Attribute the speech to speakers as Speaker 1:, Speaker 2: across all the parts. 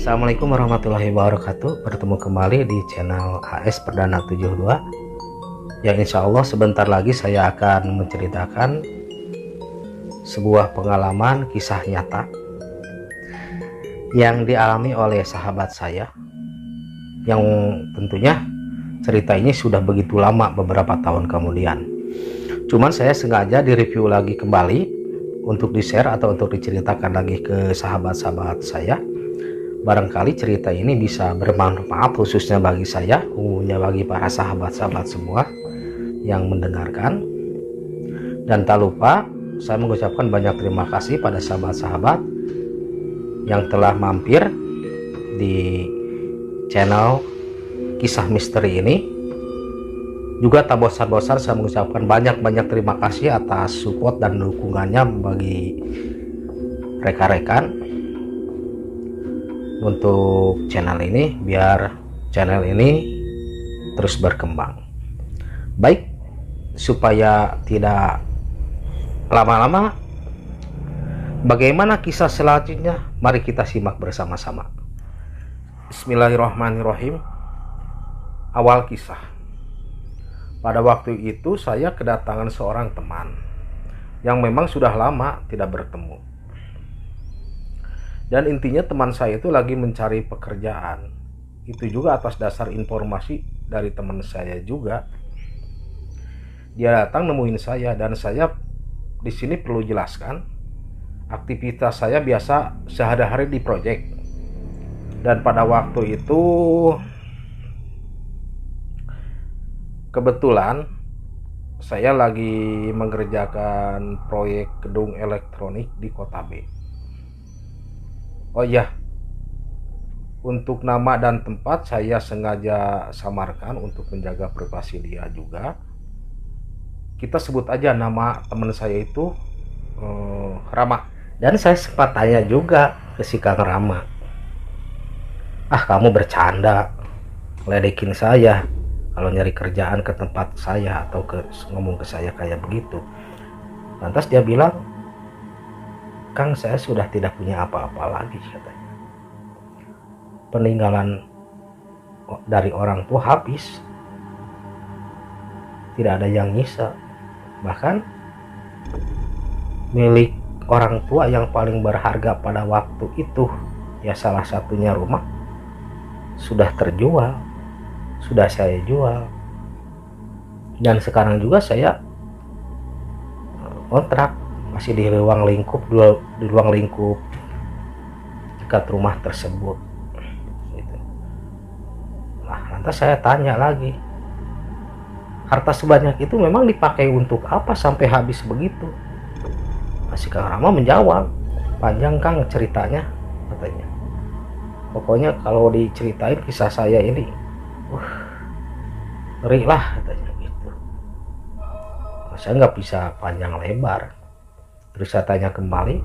Speaker 1: Assalamualaikum warahmatullahi wabarakatuh. Bertemu kembali di channel AS Perdana 72. Yang insya Allah sebentar lagi saya akan menceritakan sebuah pengalaman kisah nyata yang dialami oleh sahabat saya, yang tentunya cerita ini sudah begitu lama, beberapa tahun kemudian. Cuman saya sengaja direview lagi kembali untuk di-share atau untuk diceritakan lagi ke sahabat-sahabat saya. Barangkali cerita ini bisa bermanfaat khususnya bagi saya, umumnya bagi para sahabat-sahabat semua yang mendengarkan. Dan tak lupa saya mengucapkan banyak terima kasih pada sahabat-sahabat yang telah mampir di channel kisah misteri ini. Juga tak bosan-bosan saya mengucapkan banyak-banyak terima kasih atas support dan dukungannya bagi rekan-rekan untuk channel ini, biar channel ini terus berkembang. Baik, supaya tidak lama-lama, bagaimana kisah selanjutnya? Mari kita simak bersama-sama. Bismillahirrahmanirrahim. Awal kisah. Pada waktu itu saya kedatangan seorang teman yang memang sudah lama tidak bertemu. Dan intinya teman saya itu lagi mencari pekerjaan. Itu juga atas dasar informasi dari teman saya juga. Dia datang nemuin saya, dan saya di sini perlu jelaskan, aktivitas saya biasa sehari-hari di proyek. Dan pada waktu itu kebetulan saya lagi mengerjakan proyek gedung elektronik di Kota B. Oh iya, untuk nama dan tempat saya sengaja samarkan untuk menjaga privasi dia juga. Kita sebut aja nama teman saya itu Rama. Dan saya sempat tanya juga ke si Kang Rama, "Ah, kamu bercanda, ledekin saya kalau nyari kerjaan ke tempat saya atau ngomong ke saya kayak begitu." Lantas dia bilang, "Kang, saya sudah tidak punya apa-apa lagi," katanya. "Peninggalan dari orang tua habis, tidak ada yang nyisa. Bahkan milik orang tua yang paling berharga pada waktu itu, ya salah satunya rumah, sudah terjual, sudah saya jual. Dan sekarang juga saya kontrak, masih di ruang lingkup dekat rumah tersebut." Gitu. Nah, lantas saya tanya lagi, "Harta sebanyak itu memang dipakai untuk apa sampai habis begitu?" Masih Kang Rama menjawab, "Panjang Kang ceritanya," katanya. "Pokoknya kalau diceritain kisah saya ini, ngeri lah," katanya gitu. Nah, saya nggak bisa panjang lebar. Terus saya tanya kembali,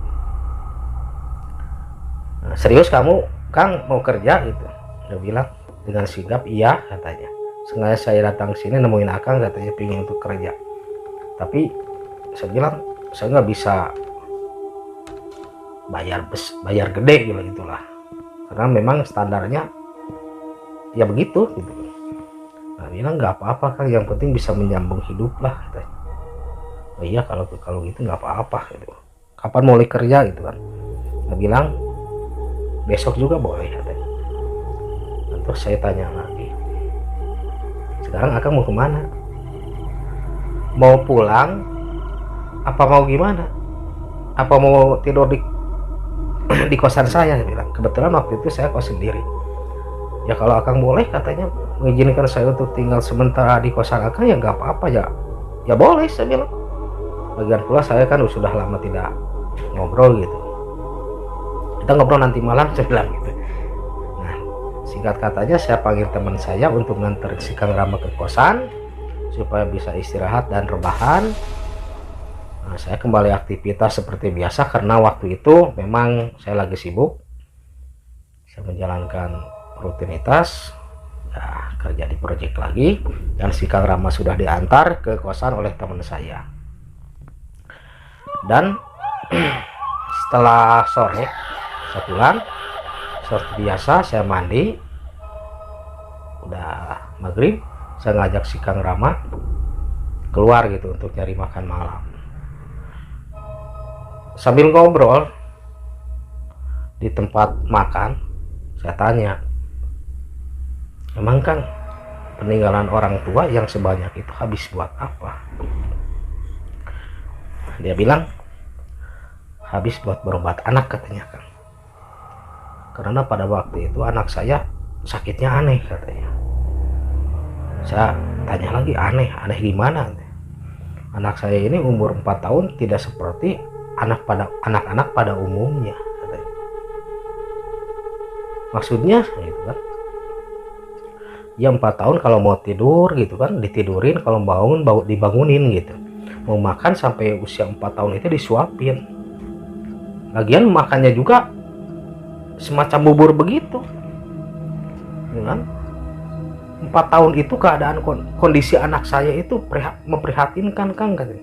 Speaker 1: "Nah, serius kamu Kang mau kerja?" gitu. Dia bilang dengan sigap, "Iya," katanya. "Sengaja saya datang sini nemuin Akang," katanya, "pingin untuk kerja. Tapi saya bilang saya nggak bisa bayar gede gitu lah, karena memang standarnya ya begitu gitu." Nah, bilang, "Nggak apa-apa Kang, yang penting bisa menyambung hidup lah," katanya. "Oh iya, kalau gitu nggak apa-apa gitu. Kapan mulai kerja?" gitu kan. Dia bilang, "Besok juga boleh," katanya. Terus saya tanya lagi, "Sekarang Akang mau kemana? Mau pulang? Apa mau gimana? Apa mau tidur di kosan saya?" Dia bilang. Kebetulan waktu itu saya kos sendiri. "Ya kalau Akang boleh," katanya, "mengizinkan saya untuk tinggal sementara di kosan Akang, ya nggak apa-apa ya. Ya boleh," saya bilang. Lagian pula saya kan sudah lama tidak ngobrol gitu. "Kita ngobrol nanti malam," saya bilang gitu. Nah, singkat katanya saya panggil teman saya untuk nganter si Kang Rama ke kosan supaya bisa istirahat dan rebahan. Nah, saya kembali aktivitas seperti biasa karena waktu itu memang saya lagi sibuk. Saya menjalankan rutinitas, ya, kerja di proyek lagi, dan si Kang Rama sudah diantar ke kosan oleh teman saya. Dan setelah sore saya pulang, Seperti biasa saya mandi, udah maghrib saya ngajak si Kang Rama keluar gitu untuk nyari makan malam. Sambil ngobrol di tempat makan, saya tanya, emang Kang, peninggalan orang tua yang sebanyak itu habis buat apa? Dia bilang, habis buat berobat anak katanya Kang. Karena pada waktu itu anak saya sakitnya aneh katanya. Saya tanya lagi, aneh gimana? Anak saya ini umur 4 tahun tidak seperti anak-anak pada umumnya katanya. Maksudnya gitu kan, ya 4 tahun kalau mau tidur gitu kan ditidurin, kalau bangun dibangunin gitu, mau makan sampai usia 4 tahun itu disuapin. Lagian makannya juga semacam bubur begitu ya kan. 4 tahun itu keadaan kondisi anak saya itu memprihatinkan Kang katanya.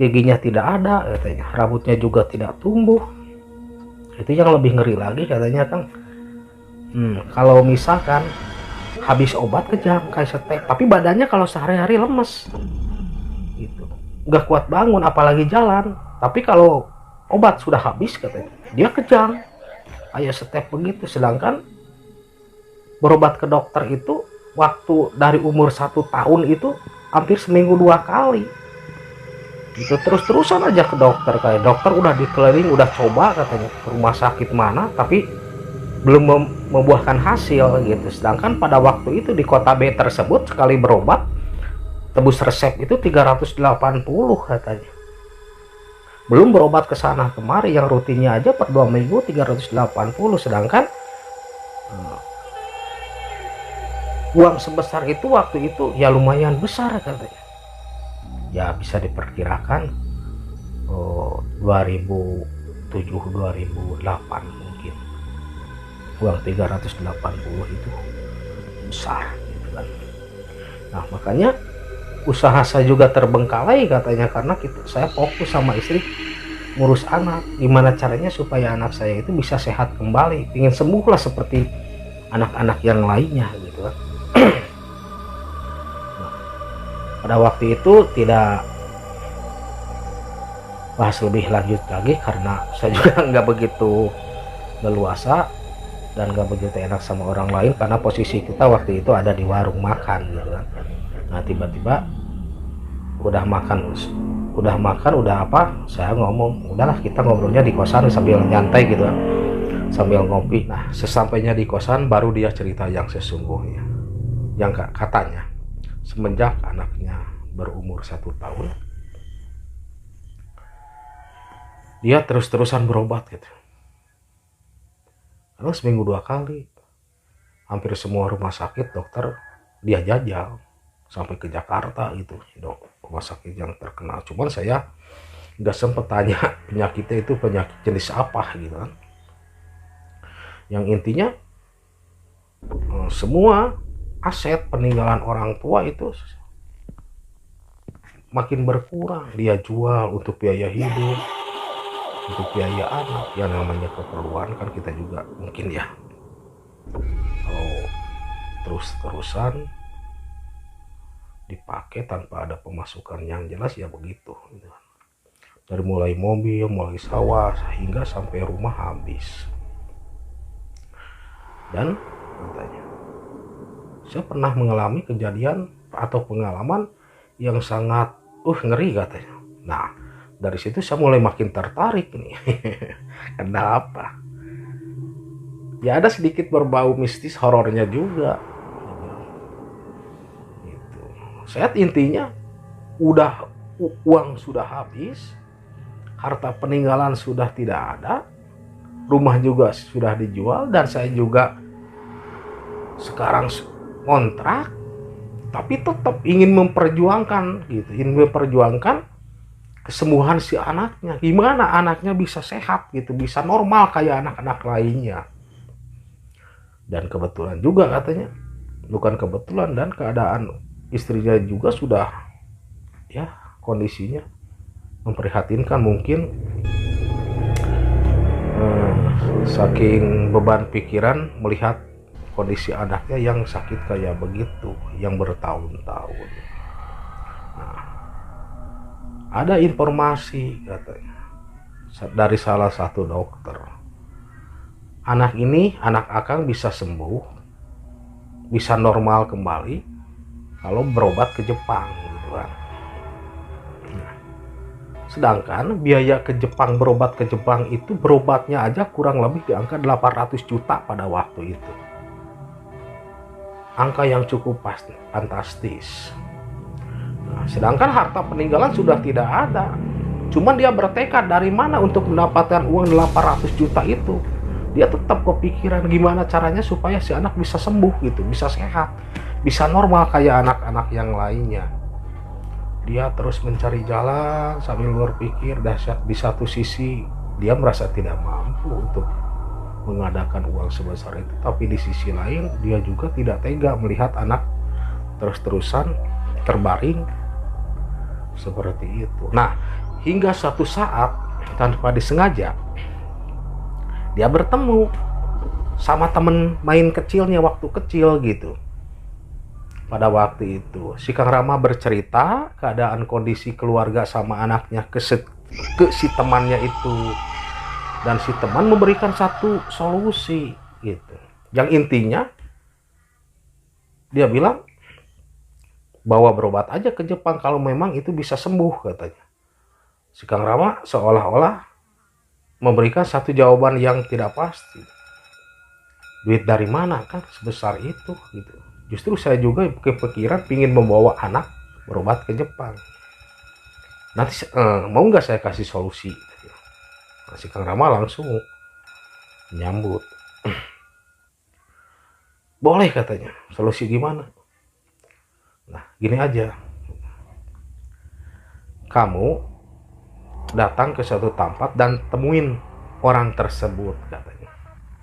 Speaker 1: Giginya tidak ada katanya, rambutnya juga tidak tumbuh. Itu yang lebih ngeri lagi katanya Kang. Kalau misalkan habis obat kejang kayak setek, tapi badannya kalau sehari-hari lemes gitu, nggak kuat bangun apalagi jalan. Tapi kalau obat sudah habis katanya, dia kejang kayak setek begitu. Sedangkan berobat ke dokter itu waktu dari umur 1 tahun itu hampir seminggu 2 kali itu, terus-terusan aja ke dokter. Kayak dokter udah dikeliling, udah coba katanya ke rumah sakit mana, tapi belum membuahkan hasil gitu. Sedangkan pada waktu itu di kota B tersebut sekali berobat tebus resep itu 380 katanya. Belum berobat ke sana kemari yang rutinnya aja per 2 minggu 380. Sedangkan uang sebesar itu waktu itu ya lumayan besar katanya. Ya bisa diperkirakan 2007-2008 mungkin. Uang 380 itu besar gitu kan. Nah makanya usaha saya juga terbengkalai katanya, karena saya fokus sama istri ngurus anak. Gimana caranya supaya anak saya itu bisa sehat kembali, ingin sembuh lah seperti anak-anak yang lainnya gitu kan. Pada waktu itu tidak bahas lebih lanjut lagi karena saya juga nggak begitu leluasa dan nggak begitu enak sama orang lain, karena posisi kita waktu itu ada di warung makan gitu kan. Nah tiba-tiba udah makan udah apa, saya ngomong udahlah kita ngobrolnya di kosan sambil nyantai gitu kan, sambil ngopi. Nah sesampainya di kosan baru dia cerita yang sesungguhnya, yang katanya semenjak anaknya berumur 1 tahun dia terus-terusan berobat gitu. Lalu seminggu 2 kali, hampir semua rumah sakit dokter dia jajal sampai ke Jakarta gitu, rumah sakit yang terkenal. Cuman saya nggak sempet tanya penyakitnya itu penyakit jenis apa gitu kan. Yang intinya semua aset peninggalan orang tua itu makin berkurang, dia jual untuk biaya hidup, untuk biaya anak. Ya namanya keperluan kan kita juga mungkin ya, kalau terus-terusan dipakai tanpa ada pemasukan yang jelas ya begitu gitu. Dari mulai mobil, mulai sawah, hingga sampai rumah habis. Dan katanya saya pernah mengalami kejadian atau pengalaman yang sangat ngeri katanya. Nah dari situ saya mulai makin tertarik nih. Kenapa? Ya ada sedikit berbau mistis horornya juga gitu. Saya intinya udah uang sudah habis, harta peninggalan sudah tidak ada, rumah juga sudah dijual, dan saya juga sekarang kontrak, tapi tetap ingin memperjuangkan gitu, ingin memperjuangkan kesembuhan si anaknya. Gimana anaknya bisa sehat gitu, bisa normal kayak anak-anak lainnya. Dan kebetulan juga katanya, bukan kebetulan, dan keadaan istrinya juga sudah ya kondisinya memprihatinkan. Mungkin saking beban pikiran melihat kondisi anaknya yang sakit kayak begitu, yang bertahun-tahun. Nah, ada informasi katanya dari salah satu dokter, anak Akang bisa sembuh, bisa normal kembali kalau berobat ke Jepang gitu kan. Nah, sedangkan biaya ke Jepang, berobat ke Jepang itu, berobatnya aja kurang lebih di angka 800 juta pada waktu itu. Angka yang cukup fantastis. Nah, sedangkan harta peninggalan sudah tidak ada. Cuman dia bertekad dari mana untuk mendapatkan uang 800 juta itu. Dia tetap kepikiran gimana caranya supaya si anak bisa sembuh gitu, bisa sehat, bisa normal kayak anak-anak yang lainnya. Dia terus mencari jalan sambil berpikir. Dahsyat, di satu sisi dia merasa tidak mampu untuk mengadakan uang sebesar itu, tapi di sisi lain dia juga tidak tega melihat anak terus-terusan terbaring seperti itu. Nah, hingga suatu saat tanpa disengaja dia bertemu sama temen main kecilnya waktu kecil gitu. Pada waktu itu si Kang Rama bercerita keadaan kondisi keluarga sama anaknya ke si temannya itu, dan si teman memberikan satu solusi gitu, yang intinya dia bilang bawa berobat aja ke Jepang kalau memang itu bisa sembuh katanya. Si Kang Rama seolah-olah memberikan satu jawaban yang tidak pasti. Duit dari mana kan sebesar itu gitu. Justru saya juga kepikiran pingin membawa anak berobat ke Jepang. Nanti mau nggak saya kasih solusi? Nah, si Kang Rama langsung menyambut. Boleh katanya. Solusi gimana? Nah, gini aja. Kamu datang ke suatu tempat dan temuin orang tersebut katanya.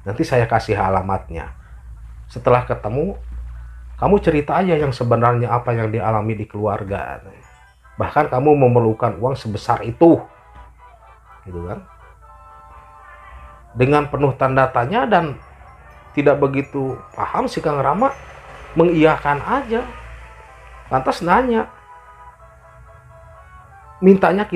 Speaker 1: Nanti saya kasih alamatnya. Setelah ketemu, kamu cerita aja yang sebenarnya apa yang dialami di keluarga. Bahkan kamu memerlukan uang sebesar itu. Gitu kan? Dengan penuh tanda tanya dan tidak begitu paham, si Kang Rama mengiyakan aja. Lantas nanya, mintanya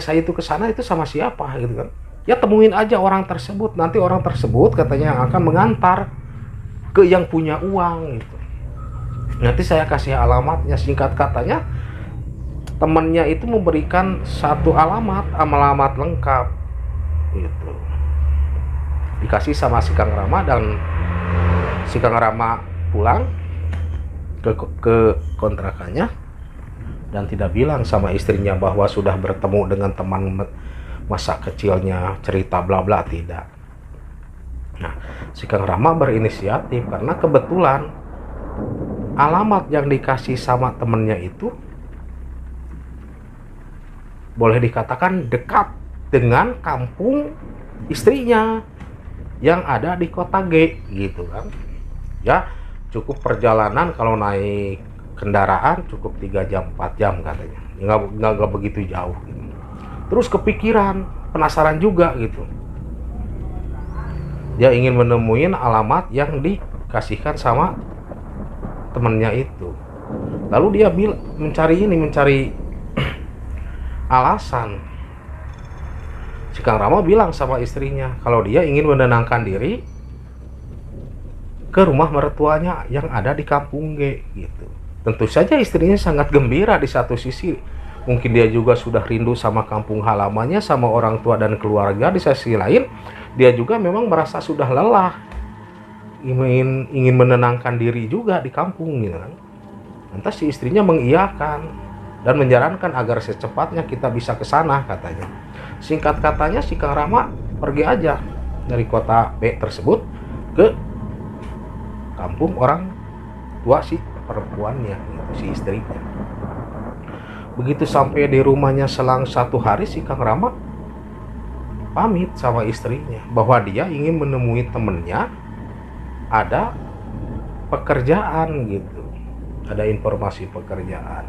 Speaker 1: saya itu ke sana itu sama siapa gitu kan. Ya temuin aja orang tersebut, nanti orang tersebut katanya yang akan mengantar ke yang punya uang gitu. Nanti saya kasih alamatnya. Singkat katanya temannya itu memberikan satu alamat lengkap gitu. Dikasih sama si Kang Rama, dan si Kang Rama pulang ke kontrakannya dan tidak bilang sama istrinya bahwa sudah bertemu dengan teman masa kecilnya, cerita bla bla, tidak. Nah, si Kang Rama berinisiatif karena kebetulan alamat yang dikasih sama temennya itu boleh dikatakan dekat dengan kampung istrinya yang ada di kota G gitu kan. Ya, cukup perjalanan kalau naik kendaraan cukup 3 jam 4 jam katanya, nggak begitu jauh gitu. Terus kepikiran, penasaran juga gitu, dia ingin menemuin alamat yang dikasihkan sama temennya itu. Lalu dia mencari alasan. Si Kang Rama bilang sama istrinya kalau dia ingin menenangkan diri ke rumah mertuanya yang ada di kampung G gitu. Tentu saja istrinya sangat gembira. Di satu sisi mungkin dia juga sudah rindu sama kampung halamannya, sama orang tua dan keluarga. Di sisi lain dia juga memang merasa sudah lelah, ingin menenangkan diri juga di kampung gitu kan. Lantas si istrinya mengiyakan dan menyarankan agar secepatnya kita bisa ke sana katanya. Singkat katanya si Kang Rama pergi aja dari kota B tersebut ke kampung orang tua si perempuannya, si istrinya. Begitu sampai di rumahnya selang 1 hari, si Kang Rama pamit sama istrinya bahwa dia ingin menemui temennya, ada pekerjaan gitu, ada informasi pekerjaan.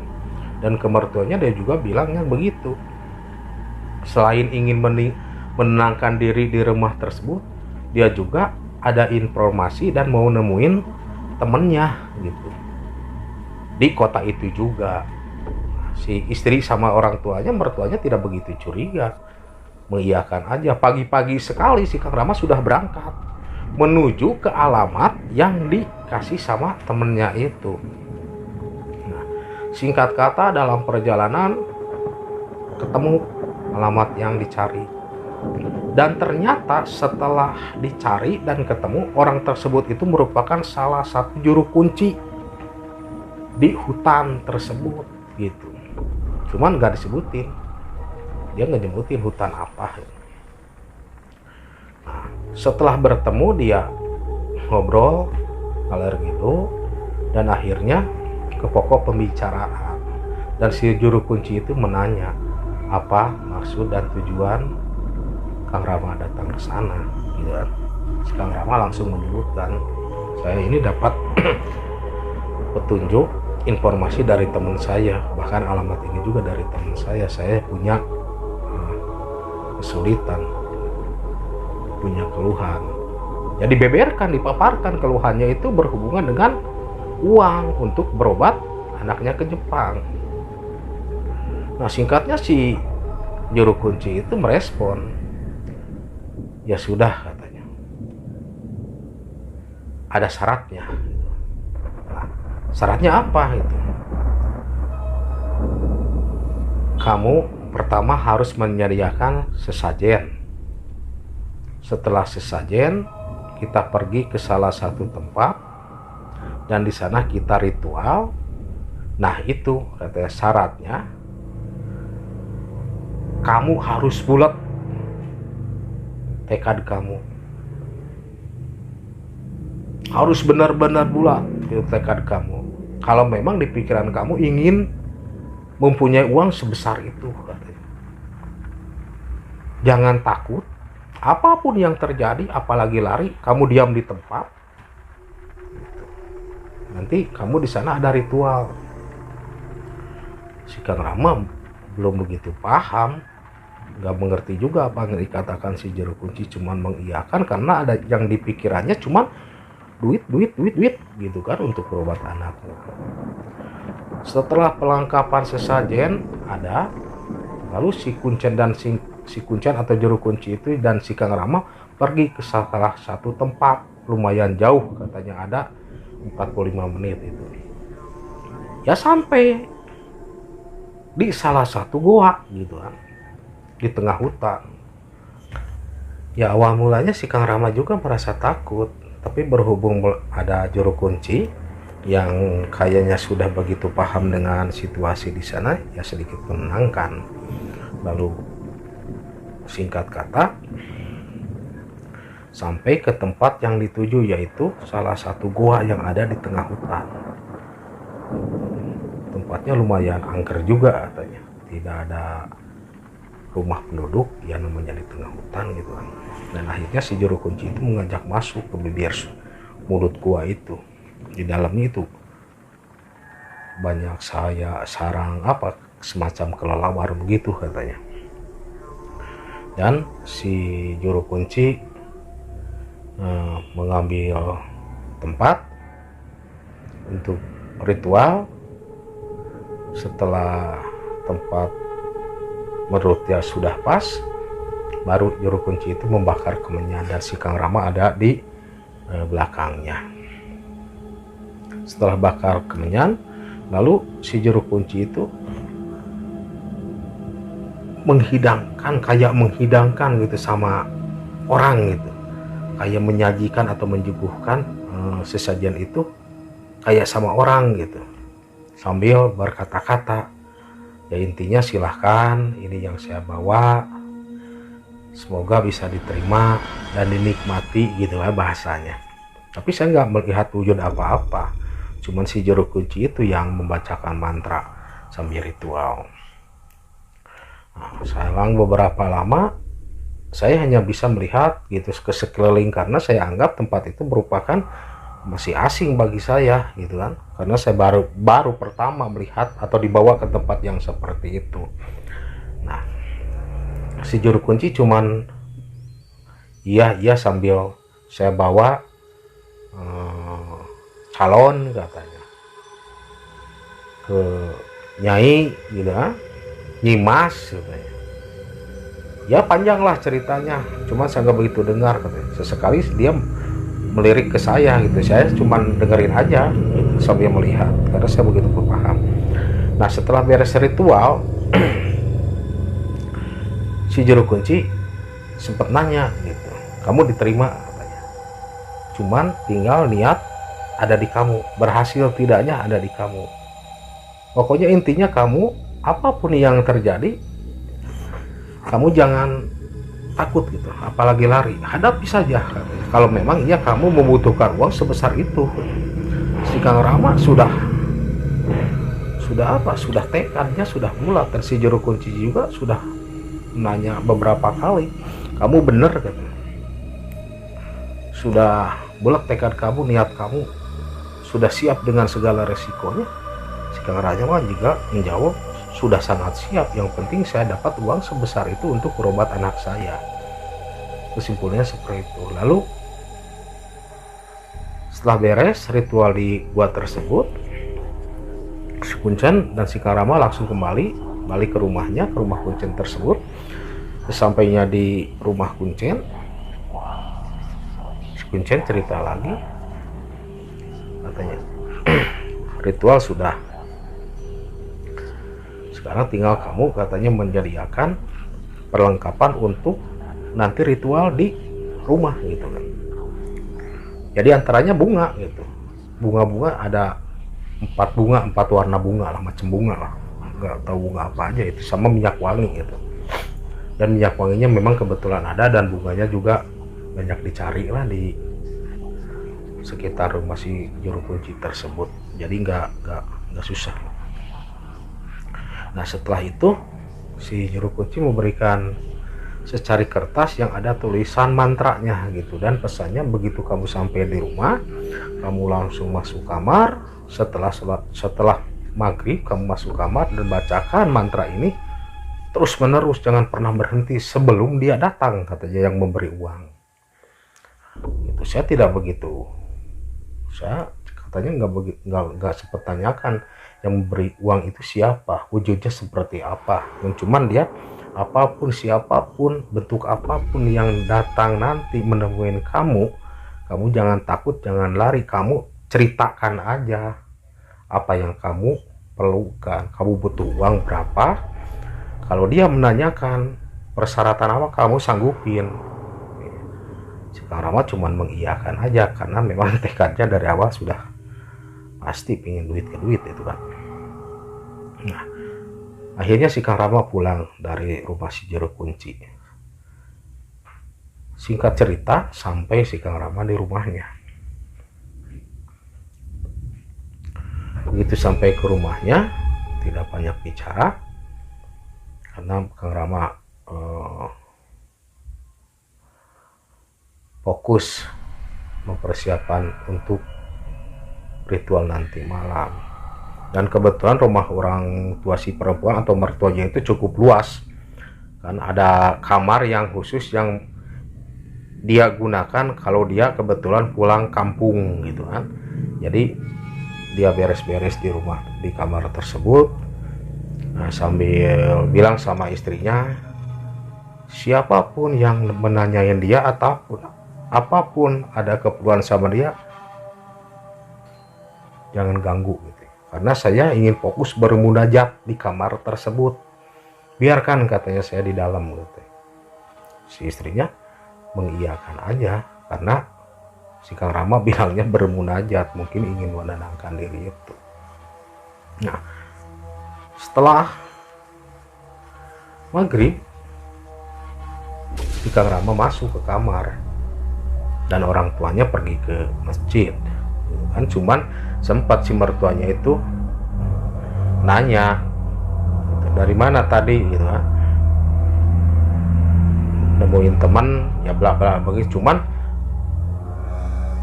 Speaker 1: Dan ke mertuanya dia juga bilangnya begitu. Selain ingin menenangkan diri di rumah tersebut, dia juga ada informasi dan mau nemuin temennya gitu di kota itu juga. Si istri sama orang tuanya, mertuanya tidak begitu curiga, mengiyakan aja. Pagi-pagi sekali si Kang Rama sudah berangkat menuju ke alamat yang dikasih sama temennya itu. Nah, singkat kata dalam perjalanan ketemu alamat yang dicari. Dan ternyata setelah dicari dan ketemu, orang tersebut itu merupakan salah satu juru kunci di hutan tersebut gitu. Cuman gak disebutin, dia nggak nyebutin hutan apa. Nah, setelah bertemu dia ngobrol ngalir gitu, dan akhirnya ke pokok pembicaraan. Dan si juru kunci itu menanya apa maksud dan tujuan Kang Rama datang ke sana gitu kan. Kang Rama langsung menyebutkan, saya ini dapat petunjuk informasi dari teman saya, bahkan alamat ini juga dari teman saya punya kesulitan, punya keluhan. Jadi beberkan, dipaparkan keluhannya itu berhubungan dengan uang untuk berobat anaknya ke Jepang. Nah, singkatnya si juru kunci itu merespon, ya sudah katanya, ada syaratnya. Nah, syaratnya apa itu? Kamu pertama harus menyediakan sesajen. Setelah sesajen, kita pergi ke salah satu tempat dan di sana kita ritual. Nah, itu katanya syaratnya, kamu harus bulat tekad kamu, harus benar-benar bulat tekad kamu. Kalau memang di pikiran kamu ingin mempunyai uang sebesar itu, katanya, jangan takut. Apapun yang terjadi, apalagi lari, kamu diam di tempat. Nanti kamu di sana ada ritual. Si Kang Rama belum begitu paham, nggak mengerti juga apa yang dikatakan si juru kunci, cuman mengiyakan karena ada yang di pikirannya cuman duit gitu kan untuk berobat anaknya. Setelah pelengkapan sesajen ada, lalu si kuncen atau juru kunci itu dan si Kang Rama pergi ke salah satu tempat lumayan jauh, katanya ada 45 menit itu. Ya sampai di salah satu goa gitu kan, di tengah hutan. Ya awal mulanya si Kang Rama juga merasa takut, tapi berhubung ada juru kunci yang kayaknya sudah begitu paham dengan situasi di sana, ya sedikit menenangkan. Lalu singkat kata sampai ke tempat yang dituju, yaitu salah satu goa yang ada di tengah hutan. Tempatnya lumayan angker juga katanya, tidak ada rumah penduduk, ya namanya di tengah hutan gitu kan. Dan akhirnya si juru kunci itu mengajak masuk ke bibir mulut gua itu. Di dalamnya itu banyak sarang apa semacam kelelawar begitu katanya. Dan si juru kunci mengambil tempat untuk ritual. Setelah tempat menurut dia sudah pas, baru juru kunci itu membakar kemenyan dan si Kang Rama ada di belakangnya. Setelah bakar kemenyan, lalu si juru kunci itu kayak menghidangkan gitu sama orang gitu, kayak menyajikan atau menyuguhkan sesajen itu kayak sama orang gitu, sambil berkata-kata, ya intinya silahkan, ini yang saya bawa, semoga bisa diterima dan dinikmati gitu lah bahasanya. Tapi saya nggak melihat wujud apa-apa, cuman si juru kunci itu yang membacakan mantra sambil ritual. Nah, selang beberapa lama saya hanya bisa melihat gitu ke sekeliling, karena saya anggap tempat itu merupakan masih asing bagi saya gitu kan, karena saya baru pertama melihat atau dibawa ke tempat yang seperti itu. Nah, si juru kunci cuman iya sambil saya bawa calon katanya ke Nyai gitu kan, Nyimas katanya. Ya panjang lah ceritanya, cuma saya nggak begitu dengar katanya. Sesekali dia melirik ke saya gitu, saya cuma dengerin aja gitu, sambil melihat karena saya begitu paham. Nah setelah beres ritual si juru kunci sempat nanya gitu, kamu diterima katanya, cuman tinggal niat ada di kamu, berhasil tidaknya ada di kamu. Pokoknya intinya kamu apapun yang terjadi, kamu jangan takut gitu, apalagi lari, hadapi saja katanya. Kalau memang iya kamu membutuhkan uang sebesar itu. Si Kang Rama sudah tekadnya sudah bulat, dan si juru kunci juga sudah nanya beberapa kali, kamu bener katanya, sudah bulat tekad kamu, niat kamu, sudah siap dengan segala resikonya. Si Kang Rama juga menjawab, sudah sangat siap, yang penting saya dapat uang sebesar itu untuk berobat anak saya. Kesimpulannya seperti itu. Lalu setelah beres ritual di gua tersebut, si Kuncen dan si Kang Rama langsung balik ke rumahnya, ke rumah Kuncen tersebut. Sesampainya di rumah Kuncen, si Kuncen cerita lagi katanya, ritual sudah, sekarang tinggal kamu katanya menyediakan perlengkapan untuk nanti ritual di rumah gitu kan. Jadi antaranya bunga gitu, bunga-bunga ada 4 warna bunga lah, macam bunga lah, nggak tahu bunga apa aja itu, sama minyak wangi gitu. Dan minyak wanginya memang kebetulan ada, dan bunganya juga banyak dicari lah di sekitar rumah si juru kunci tersebut, jadi nggak susah. Nah setelah itu si juru kunci memberikan secari kertas yang ada tulisan mantranya gitu, dan pesannya begitu kamu sampai di rumah, kamu langsung masuk kamar, setelah maghrib kamu masuk kamar dan bacakan mantra ini terus menerus, jangan pernah berhenti sebelum dia datang katanya yang memberi uang. Itu saya tidak begitu, saya katanya nggak sempat tanyakan yang memberi uang itu siapa, wujudnya seperti apa, dan cuman dia apapun, siapapun, bentuk apapun yang datang nanti menemuin kamu jangan takut, jangan lari, kamu ceritakan aja apa yang kamu perlukan, kamu butuh uang berapa, kalau dia menanyakan persyaratan apa kamu sanggupin. Si Kang Rama cuman mengiyakan aja karena memang tekadnya dari awal sudah pasti pingin duit ke duit itu kan. Nah akhirnya si Kang Rama pulang dari rumah si juru kunci. Singkat cerita, sampai si Kang Rama di rumahnya. Begitu sampai ke rumahnya, tidak banyak bicara karena Kang Rama fokus mempersiapkan untuk ritual nanti malam. Dan kebetulan rumah orang tua si perempuan atau mertuanya itu cukup luas kan, ada kamar yang khusus yang dia gunakan kalau dia kebetulan pulang kampung gitu kan. Jadi dia beres-beres di rumah, di kamar tersebut, nah, sambil bilang sama istrinya, siapapun yang menanyain dia ataupun apapun ada keperluan sama dia, jangan ganggu gitu, karena saya ingin fokus bermunajat di kamar tersebut, biarkan katanya saya di dalam gitu. Si istrinya mengiyakan aja karena si Kang Rama bilangnya bermunajat, mungkin ingin menenangkan diri itu. Nah setelah maghrib si Kang Rama masuk ke kamar dan orang tuanya pergi ke masjid kan. Cuman sempat si mertuanya itu nanya gitu, dari mana tadi gitu kan, nemuin teman ya bla bla begitu. Cuman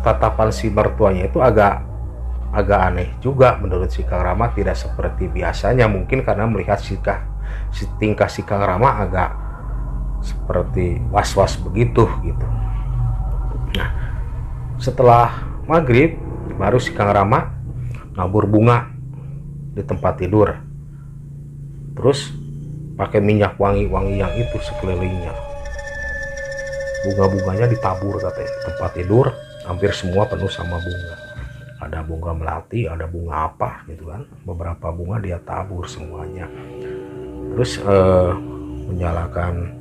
Speaker 1: tatapan si mertuanya itu agak aneh juga menurut si Kang Rama, tidak seperti biasanya, mungkin karena melihat tingkah si Kang Rama agak seperti was-was begitu gitu. Nah Setelah maghrib baru si Kang Rama nabur bunga di tempat tidur, terus pakai minyak wangi-wangi yang itu sekelilingnya. Bunga-bunganya ditabur katanya di tempat tidur, hampir semua penuh sama bunga. Ada bunga melati, ada bunga apa gitu kan, beberapa bunga dia tabur semuanya. Terus menyalakan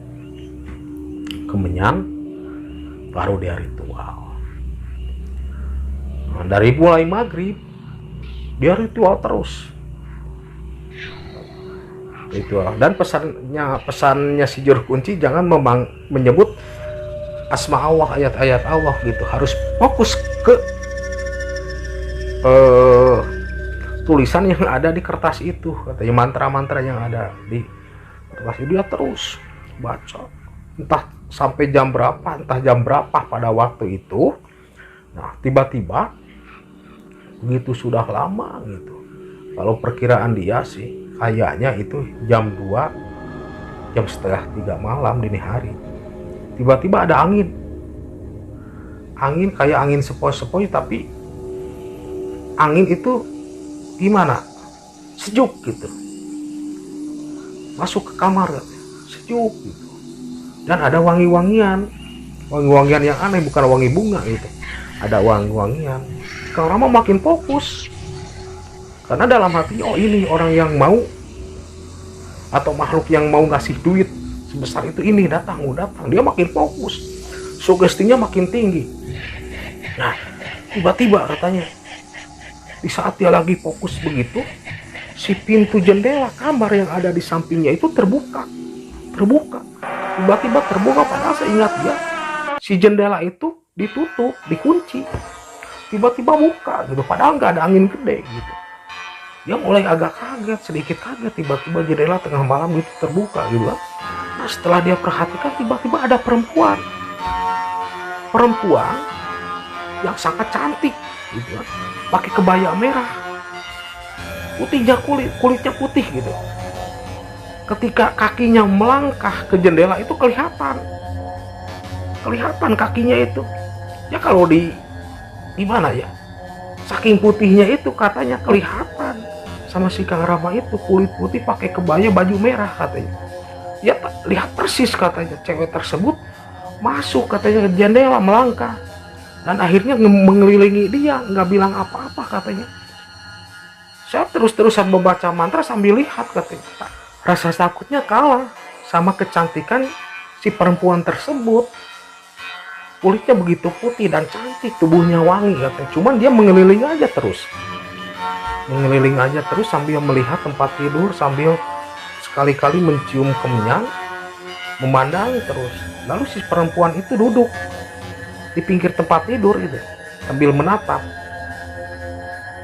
Speaker 1: kemenyan, baru dia ritual. Nah, dari mulai maghrib dia ritual terus, ritual. Dan pesannya si juru kunci jangan menyebut asma Allah, ayat-ayat Allah gitu, harus fokus ke tulisan yang ada di kertas itu, katanya mantra-mantra yang ada di kertas itu. Dia terus baca entah sampai jam berapa, entah jam berapa pada waktu itu. Nah tiba-tiba begitu sudah lama gitu, kalau perkiraan dia sih kayaknya itu jam 2, jam setengah 3 malam dini hari, tiba-tiba ada angin kayak angin sepoi-sepoi, tapi angin itu gimana, sejuk gitu, masuk ke kamar sejuk gitu. Dan ada wangi-wangian yang aneh, bukan wangi bunga gitu, ada wangi-wangian. Kang Rama makin fokus karena dalam hati, oh ini orang yang mau atau makhluk yang mau ngasih duit sebesar itu, ini datang. Dia makin fokus, sugestinya makin tinggi. Nah tiba-tiba katanya di saat dia lagi fokus begitu, si pintu jendela kamar yang ada di sampingnya itu terbuka, tiba-tiba terbuka. Padahal seingat dia si jendela itu ditutup, dikunci, tiba-tiba buka gitu, padahal nggak ada angin gede gitu. Dia mulai agak kaget, sedikit kaget, tiba-tiba jendela tengah malam gitu terbuka gitu kan. Nah setelah dia perhatikan, tiba-tiba ada perempuan yang sangat cantik gitu kan, pakai kebaya merah, putihnya, kulitnya putih gitu. Ketika kakinya melangkah ke jendela itu kelihatan kakinya itu. Ya kalau gimana ya, saking putihnya itu katanya kelihatan sama si Kang Rama itu, kulit putih pakai kebaya baju merah katanya. Ya lihat persis katanya cewek tersebut masuk katanya ke jendela, melangkah, dan akhirnya mengelilingi dia, nggak bilang apa-apa katanya. Saya terus-terusan membaca mantra sambil lihat katanya. Rasa takutnya kalah sama kecantikan si perempuan tersebut. Kulitnya begitu putih dan cantik, tubuhnya wangi katanya. Cuman dia mengelilingi aja terus sambil melihat tempat tidur, sambil sekali-kali mencium kemenyan, memandang terus. Lalu si perempuan itu duduk di pinggir tempat tidur itu sambil menatap.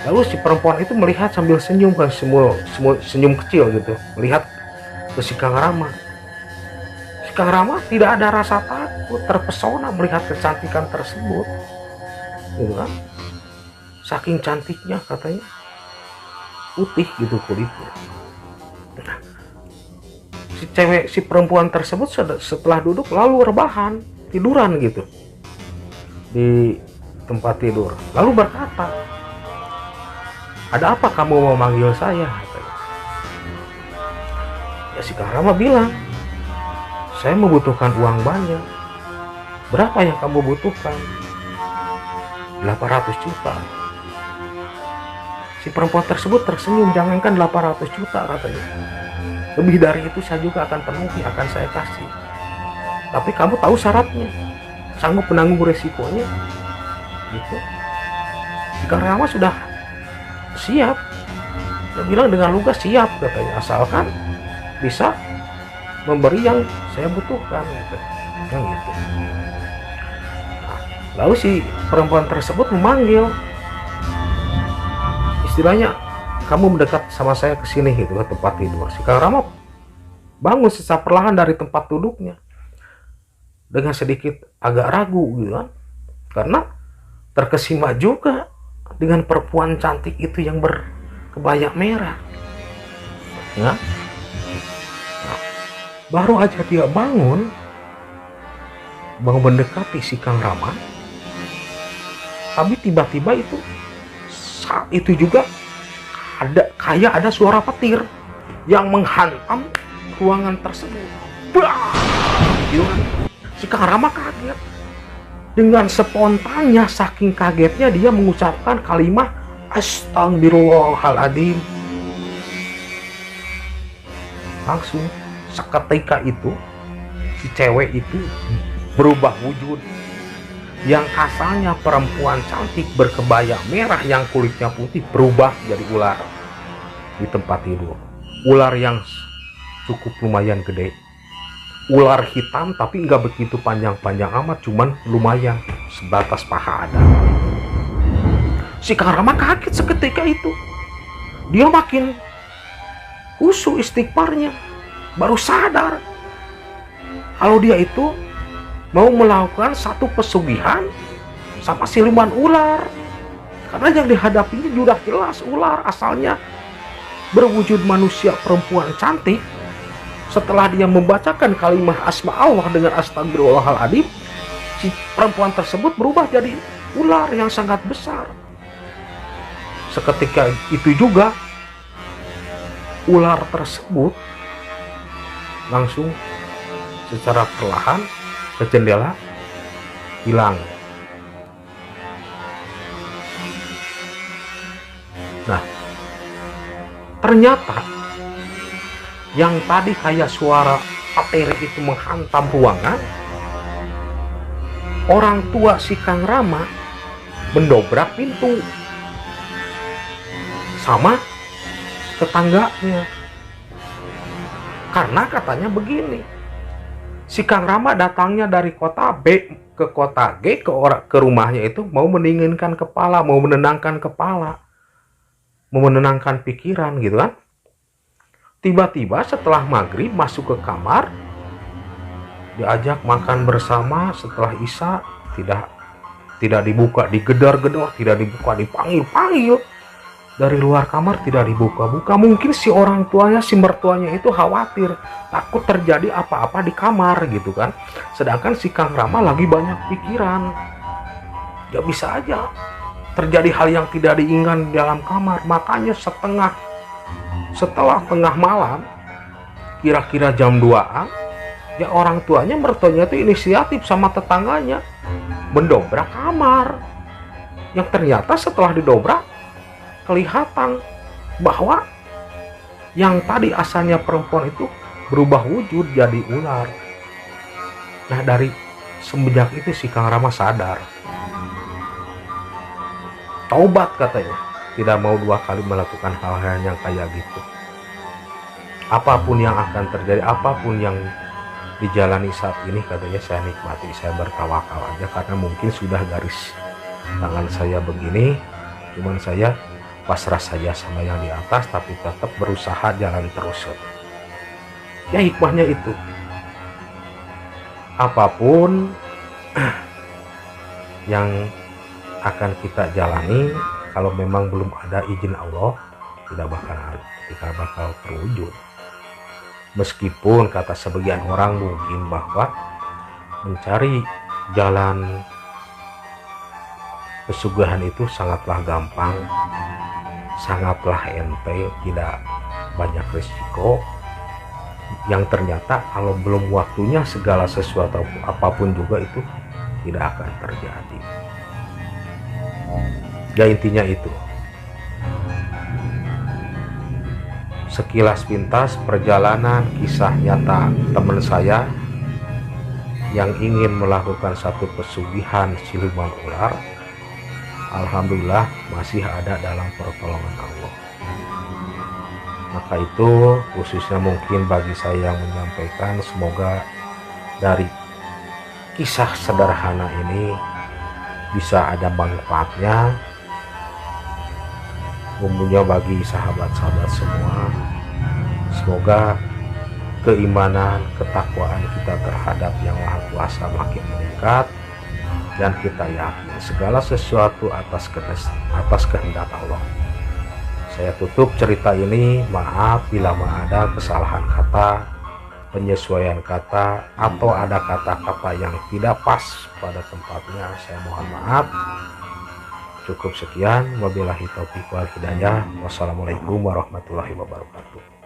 Speaker 1: Lalu si perempuan itu melihat sambil senyum, kan senyum kecil gitu, melihat ke si Kang Rama. Si Kang Rama tidak ada rasa takut, terpesona melihat kecantikan tersebut gitu kan. Saking cantiknya katanya, putih gitu kulitnya. Nah, si perempuan tersebut setelah duduk lalu rebahan, tiduran gitu di tempat tidur, lalu berkata, "Ada apa kamu mau manggil saya?" katanya. Ya si Kang Rama bilang, "Saya membutuhkan uang banyak." "Berapa yang kamu butuhkan?" 800 juta. Si perempuan tersebut tersenyum, "Jangankan 800 juta katanya, lebih dari itu saya juga akan penuhi, akan saya kasih. Tapi kamu tahu syaratnya, sanggup menanggung resikonya." Gitu. Si Kang Rama sudah siap. Dia bilang dengan lugas, "Siap," katanya, "asalkan bisa memberi yang saya butuhkan." Gitu. Gitu. Nah, lalu si perempuan tersebut memanggil, istilahnya, "Kamu mendekat sama saya ke sini," gitu, ke tempat tidur. Si Kang Rama bangun secara perlahan dari tempat duduknya dengan sedikit agak ragu gitu kan, karena terkesima juga dengan perempuan cantik itu yang berkebaya merah. Nah, baru aja dia bangun mendekati si Kang Rama, Tapi tiba-tiba itu saat itu juga ada suara petir yang menghantam ruangan tersebut. Bah! Gitu kan. Si Kang Rama kaget. Dengan spontannya, saking kagetnya dia mengucapkan kalimat Astagfirullahaladzim. Langsung seketika itu si cewek itu berubah wujud. Yang asalnya perempuan cantik berkebaya merah yang kulitnya putih berubah jadi ular di tempat tidur. Ular yang cukup lumayan gede. Ular hitam tapi nggak begitu panjang-panjang amat, cuman lumayan sebatas paha ada. Si Kang Rama kaget seketika itu. Dia makin khusyuk istighfarnya, baru sadar kalau dia itu mau melakukan satu pesugihan sama siluman ular. Karena yang dihadapinya sudah jelas ular, asalnya berwujud manusia perempuan cantik. Setelah dia membacakan kalimat asma Allah dengan astagfirullahaladzim, si perempuan tersebut berubah jadi ular yang sangat besar. Seketika itu juga ular tersebut langsung secara perlahan ke jendela hilang. Nah, ternyata yang tadi kayak suara petir itu menghantam ruangan, orang tua si Kang Rama mendobrak pintu sama tetangganya. Karena katanya begini, si Kang Rama datangnya dari kota B ke kota G ke rumahnya itu mau mendinginkan kepala, mau menenangkan kepala, mau menenangkan pikiran gitu kan. Tiba-tiba setelah maghrib masuk ke kamar, diajak makan bersama. Setelah isya tidak dibuka, digedor-gedor, tidak dibuka, dipanggil-panggil dari luar kamar, tidak dibuka-buka. Mungkin si orang tuanya, si mertuanya itu khawatir, takut terjadi apa-apa di kamar gitu kan. Sedangkan si Kang Rama lagi banyak pikiran, ya bisa aja terjadi hal yang tidak diinginkan di dalam kamar. Makanya setelah tengah malam, kira-kira jam 2-an, ya orang tuanya, mertuanya itu inisiatif sama tetangganya mendobrak kamar. Yang ternyata setelah didobrak, kelihatan bahwa yang tadi asalnya perempuan itu berubah wujud jadi ular. Nah, dari semenjak itu si Kang Rama sadar, taubat katanya, tidak mau dua kali melakukan hal-hal yang kayak gitu. Apapun yang akan terjadi, apapun yang dijalani saat ini, katanya saya nikmati, saya bertawakal aja, karena mungkin sudah garis tangan saya begini, cuman saya pasrah saja sama yang di atas, tapi tetap berusaha jalan terus. Ya hikmahnya itu, apapun yang akan kita jalani, kalau memang belum ada izin Allah, tidak bakal terwujud. Meskipun kata sebagian orang mungkin bahwa mencari jalan pesugihan itu sangatlah gampang, sangatlah ente, tidak banyak risiko. Yang ternyata kalau belum waktunya, segala sesuatu apapun juga itu tidak akan terjadi. Ya intinya itu. Sekilas pintas perjalanan kisah nyata teman saya yang ingin melakukan satu pesugihan siluman ular. Alhamdulillah masih ada dalam pertolongan Allah. Maka itu khususnya mungkin bagi saya yang menyampaikan, semoga dari kisah sederhana ini bisa ada manfaatnya, umumnya bagi sahabat-sahabat semua. Semoga keimanan, ketakwaan kita terhadap Yang Maha Kuasa makin meningkat, dan kita yakin segala sesuatu atas kehendak Allah. Saya tutup cerita ini, maaf bila ada kesalahan kata, penyesuaian kata, atau ada kata-kata yang tidak pas pada tempatnya, saya mohon maaf. Cukup sekian, wabillahi taufiq wal hidayah. Wassalamualaikum warahmatullahi wabarakatuh.